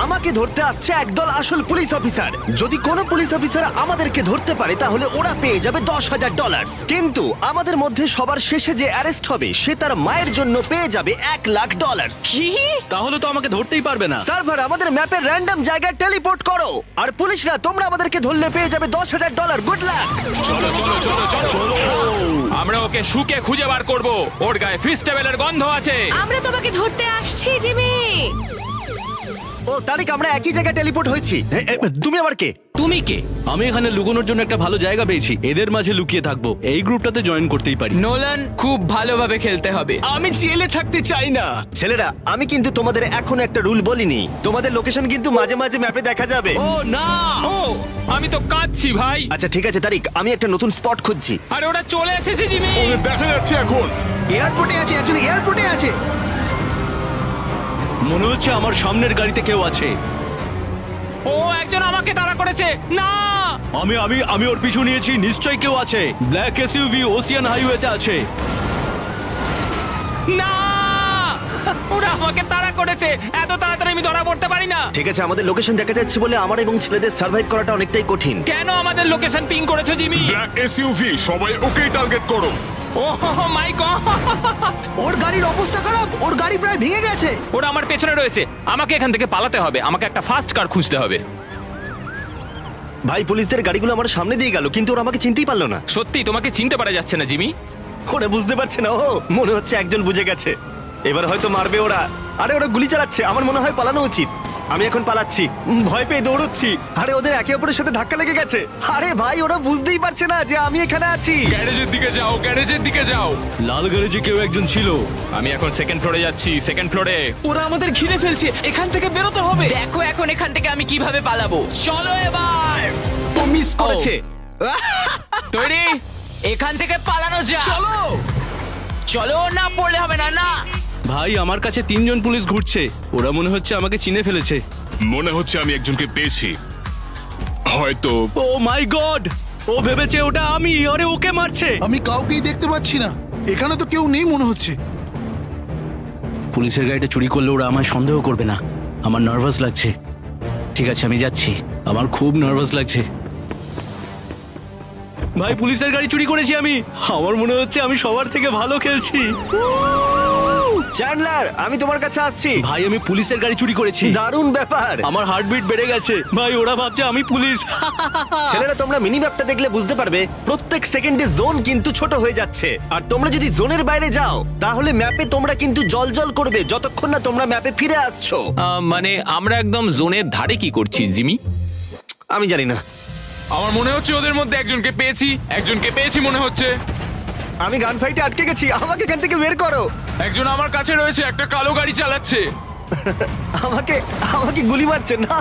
আমাকে ধরতে আসছে একদল আসল পুলিশ অফিসার। যদি কোনো পুলিশ অফিসার আমাদেরকে ধরতে পারে তাহলে ওরা পেয়ে যাবে $10,000। কিন্তু আমাদের মধ্যে সবার শেষে যে অ্যারেস্ট হবে সে তার মায়ের জন্য পেয়ে যাবে $1,00,000। কি? তাহলে তো আমাকে ধরতেই পারবে না। সার্ভার আমাদের ম্যাপের র্যান্ডম জায়গায় টেলিপোর্ট করো। আর পুলিশরা তোমরা আমাদেরকে ধরলে পেয়ে যাবে $10,000। Good luck. চলো চলো চলো চলো আমরা ওকে শুকে খুঁজে বার করব। ওর গায়ে ফিস্টেবলের গন্ধ আছে। আমরা তোমাকে ধরতে আসছি জিমি। ও তারিক, আমরা একই জায়গায় টেলিপোর্ট হয়েছি। তুমি আবার কে? তুমি কে? আমি এখানে লুকোনোর জন্য একটা ভালো জায়গা পেয়েছি। এদের মাঝে লুকিয়ে থাকবো। এই গ্রুপটাতে জয়েন করতেই পারি। নোলান, খুব ভালোভাবে খেলতে হবে। আমি জেলে থাকতে চাই না। ছেলেরা, আমি কিন্তু তোমাদের এখনো একটা রুল বলিনি। তোমাদের লোকেশন কিন্তু মাঝে মাঝে ম্যাপে দেখা যাবে। ও না! ও আমি তো কাঁদছি ভাই। আচ্ছা ঠিক আছে তারিক, আমি একটা নতুন স্পট খুঁজছি। আর ওরা চলে এসেছে জিমি। দেখা যাচ্ছে এখন। এয়ারপোর্টে আছে, একজন এয়ারপোর্টে আছে। মনে হচ্ছে আমার সামনের গাড়িতে কেউ আছে। ও একজন আমাকে তাড়া করেছে। না আমি আমি আমি ওর পিছু নিয়েছি। নিশ্চয়ই কেউ আছে। ব্ল্যাক এসইউভি ওসিয়ান হাইওয়েতে আছে। না ওরা আমাকে তাড়া করেছে। এত তাড়াতাড়ি আমি ধরা পড়তে পারি না। ঠিক আছে, আমাদের লোকেশন দেখা যাচ্ছে বলে আমার এবং ছেলেদের সার্ভাইভ করাটা অনেকটাই কঠিন। কেন আমাদের লোকেশন পিং করেছো জিমি? ব্ল্যাক এসইউভি, সবাই ওকেই টার্গেট করো। ও মাই গড, ওর গাড়ির অবস্থা খারাপ, ওর গাড়ি প্রায় ভেঙে গেছে। ওরা আমার পেছনে রয়েছে। আমাকে এখান থেকে পালাতে হবে। আমাকে একটা ফাস্ট কার খুঁজতে হবে। ভাই, পুলিশদের গাড়িগুলো আমার সামনে দিয়ে গেল কিন্তু ওরা আমাকে চিনতেই পারলো না। সত্যি তোমাকে চিনতে পারা যাচ্ছে না জিমি। ওরা বুঝতে পারছে না। ও মনে হচ্ছে একজন বুঝে গেছে। এবার হয়তো মারবে ওরা। আরে ওরা গুলি চালাচ্ছে, আমার মনে হয় পালানো উচিত। আমি এখন পালাচ্ছি, ভয় পেয়ে দৌড়চ্ছি। আরে ওদের একে অপরের সাথে ধাক্কা লেগে গেছে। আরে ভাই, ওরা বুঝতেই পারছে না যে আমি এখানে আছি। গ্যারেজের দিকে যাও, গ্যারেজের দিকে যাও। লাল গ্যারেজে কেউ একজন ছিল। আমি এখন সেকেন্ড ফ্লোরে যাচ্ছি, সেকেন্ড ফ্লোরে। ওরা আমাদের ঘিরে ফেলছে, এখান থেকে বেরোতে হবে। দেখো এখন এখান থেকে আমি কিভাবে পালাবো। চলো এবার। ও মিস করেছে। তৈরি? এখান থেকে পালানো যা। চলো চলো, না পড়লে হবে না। না ভাই, আমার কাছে 3জন পুলিশ ঘুরছে। ওরা মনে হচ্ছে আমাকে চিনে ফেলেছে। মনে হচ্ছে আমি একজনকে পেয়েছি। হয়তো ও মাই গড! ও ভেবেছে ওটা আমি। আরে ওকে মারছে। আমি কাউকেই দেখতে পাচ্ছি না, এখানে তো কেউ নেই মনে হচ্ছে। পুলিশের গাড়িটা চুরি করলে ওরা আমায় সন্দেহ করবে না। আমার নার্ভাস লাগছে। ঠিক আছে, আমি যাচ্ছি। আমার খুব নার্ভাস লাগছে। ভাই, পুলিশের গাড়ি চুরি করেছি আমি। আমার মনে হচ্ছে আমি সবার থেকে ভালো খেলছি। চ্যান্ডলার, আমি তোমার কাছে আসছি। ভাই, আমি পুলিশের গাড়ি চুরি করেছি। দারুণ ব্যাপার। আমার হার্টবিট বেড়ে গেছে। ভাই, ওরা ভাবছে আমি পুলিশ। ছেলেরা, তোমরা মিনি ম্যাপটা দেখলে বুঝতে পারবে প্রত্যেক সেকেন্ডে জোন কিন্তু ছোট হয়ে যাচ্ছে। আর তোমরা যদি জোনের বাইরে যাও তাহলে ম্যাপে তোমরা কিন্তু জল করবে যতক্ষণ না তোমরা ম্যাপে ফিরে আসছো। মানে আমরা একদম জোনের ধারে কি করছি জিমি? আমি জানি না। আমার মনে হচ্ছে ওদের মধ্যে একজনকে পেয়েছি মনে হচ্ছে। আমি গান ফাইটে আটকে গেছি, আমাকে এখান থেকে বের করো। একজন আমার কাছে রয়েছে, একটা কালো গাড়ি চালাচ্ছে। আমাকে আমাকে গুলি মারছে না।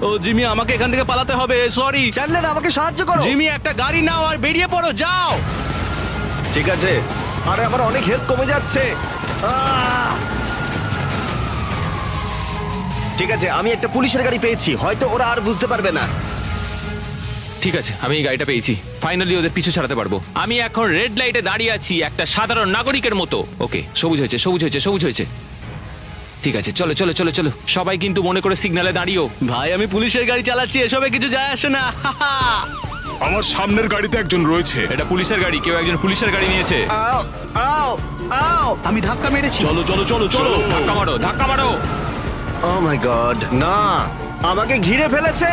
ও জিমি, আমাকে এখান থেকে পালাতে হবে। সরি চ্যান্ডলার, আমাকে সাহায্য করো। জিমি, একটা গাড়ি নাও আর বেরিয়ে পড়ো। যাও। ঠিক আছে। আরে আমার অনেক হেলথ কমে যাচ্ছে। ঠিক আছে, আমি একটা পুলিশের গাড়ি পেয়েছি। হয়তো ওরা আর বুঝতে পারবে না। ঠিক আছে, আমি এই গাড়িটা পেয়েছি। ফাইনালি ওদের পিছু ছাড়াতে পারবো। আমি এখন রেড লাইটে দাঁড়িয়ে আছি একটা সাধারণ নাগরিকের মতো। ওকে, সবুজ হয়েছে। ঠিক আছে, চলো চলো চলো চলো। সবাই কিন্তু মনে করে সিগন্যালে দাঁড়িও। ভাই, আমি পুলিশের গাড়ি চালাচ্ছি, এসবে কিছু যায় আসে না। আমার সামনের গাড়িতে একজন রয়েছে। এটা পুলিশের গাড়ি, কেউ একজন পুলিশের গাড়ি নিয়েছে। আও আও আও! আমি ধাক্কা মেরেছি। চলো চলো চলো চলো। ধাক্কা মারো। ও মাই গড, না! আমাকে ঘিরে ফেলেছে।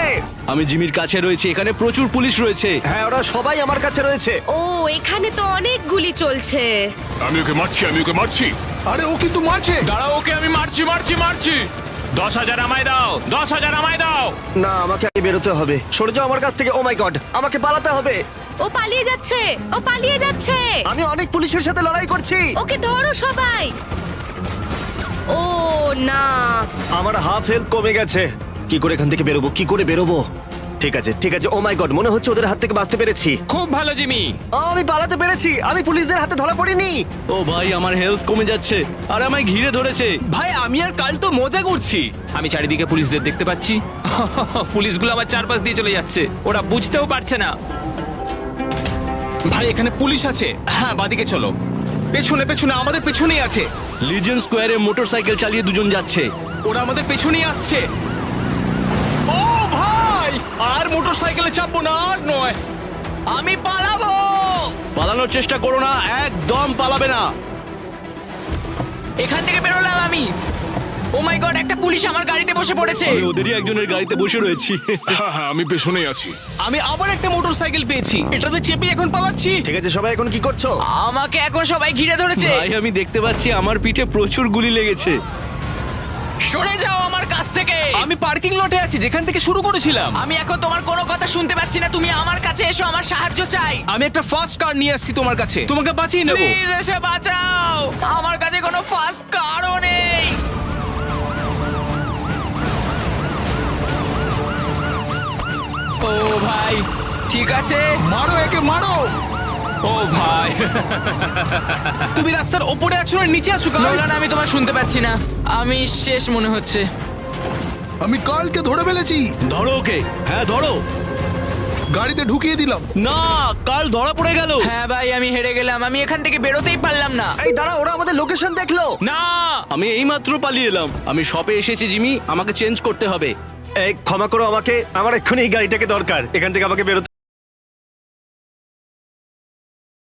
আমি জিমির কাছে রয়েছি। এখানে প্রচুর পুলিশ রয়েছে। হ্যাঁ, ওরা সবাই আমার কাছে রয়েছে। ও এখানে তো অনেক গুলি চলছে। আমি ওকে মারছি। আরে ও কিন্তু মারছে। দাঁড়াও, ওকে আমি মারছি। 10,000 আমায় দাও, 10,000 আমায় দাও। না, আমাকে আগে বেরোতে হবে। সরে যাও আমার কাছ থেকে। ও মাই গড, আমাকে পালাতে হবে। ও পালিয়ে যাচ্ছে। আমি অনেক পুলিশের সাথে লড়াই করছি। ওকে ধরো সবাই। ও না, আমার হাফ হেলথ কমে গেছে। কি করে এখান থেকে বেরোবো? ঠিক আছে। ও মাই গড, মনে হচ্ছে ওদের হাত থেকে বাঁচতে পেরেছি। খুব ভালো জিমি। আমি পালাতে পেরেছি। আমি পুলিশদের হাতে ধরা পড়িনি। ও ভাই, আমার হেলথ কমে যাচ্ছে আর আমায় ঘিরে ধরেছে। ভাই, আমি আর কাল তো মজা করছি। আমি চারিদিকে পুলিশদের দেখতে পাচ্ছি। পুলিশগুলো আমার চারপাশ দিয়ে চলে যাচ্ছে। ওরা বুঝতেও পারছে না। ভাই, এখানে পুলিশ আছে। হ্যাঁ, বাদিকে চলো। পেছনে আমাদের পেছনেই আছে। লিজেন্ড স্কোয়ারে মোটরসাইকেল চালিয়ে দুজন যাচ্ছে। ওরা আমাদের পেছনেই আসছে। চাপবো না আর নয়। আমি পালাবো। পালানোর চেষ্টা করো না, একদম পালাবে না। এখান থেকে বেরোলাম আমি। ও মাই গড, একটা পুলিশ আমার গাড়িতে বসে পড়েছে। আমি ওদেরই একজনের গাড়িতে বসে রয়েছি। হ্যাঁ আমি পেছনেই আছি। আমি আবার একটা মোটরসাইকেল পেয়েছি, এটাতে চেপে এখন পালাচ্ছি। ঠিক আছে সবাই এখন কি করছো? আমাকে এখন সবাই ঘিরে ধরেছে। ভাই আমি দেখতে পাচ্ছি আমার পিঠে প্রচুর গুলি লেগেছে। সরে যাও আমার কাছ থেকে। আমি পার্কিং লটে আছি যেখান থেকে শুরু করেছিলাম। আমি এখন তোমার কোনো কথা শুনতে পাচ্ছি না। তুমি আমার কাছে এসো, আমার সাহায্য চাই। আমি একটা ফার্স্ট কার নিয়ে আসছি তোমার কাছে, তোমাকে বাঁচিয়ে নেবো। প্লিজ এসে বাঁচাও। আমার কাছে কোনো ফাস্ট কারও নেই। ও ভাই, ঠিক আছে। মারো একে মারো। ও ভাই তুমি রাস্তার ওপরে আছো না নিচে আছো? নোলান, আমি তোমার শুনতে পাচ্ছি না। আমি শেষ মনে হচ্ছে। আমি কালকে ধরে ফেলেছি, ধরো ওকে, হ্যাঁ ধরো। গাড়িতে ঢুকিয়ে দিলাম। না, কাল ধরা পড়ে গেল। হ্যাঁ ভাই, আমি হেরে গেলাম। আমি এখান থেকে বেরোতেই পারলাম না। এই দাঁড়া, ওরা আমাদের লোকেশন দেখলো। না, আমি এইমাত্র পালিয়ে এলাম। আমি শপে এসেছি জিমি, আমাকে চেঞ্জ করতে হবে। এই ক্ষমা করো আমাকে, আমার এক্ষুনি এই গাড়িটাকে দরকার। এখান থেকে আমাকে বেরোতে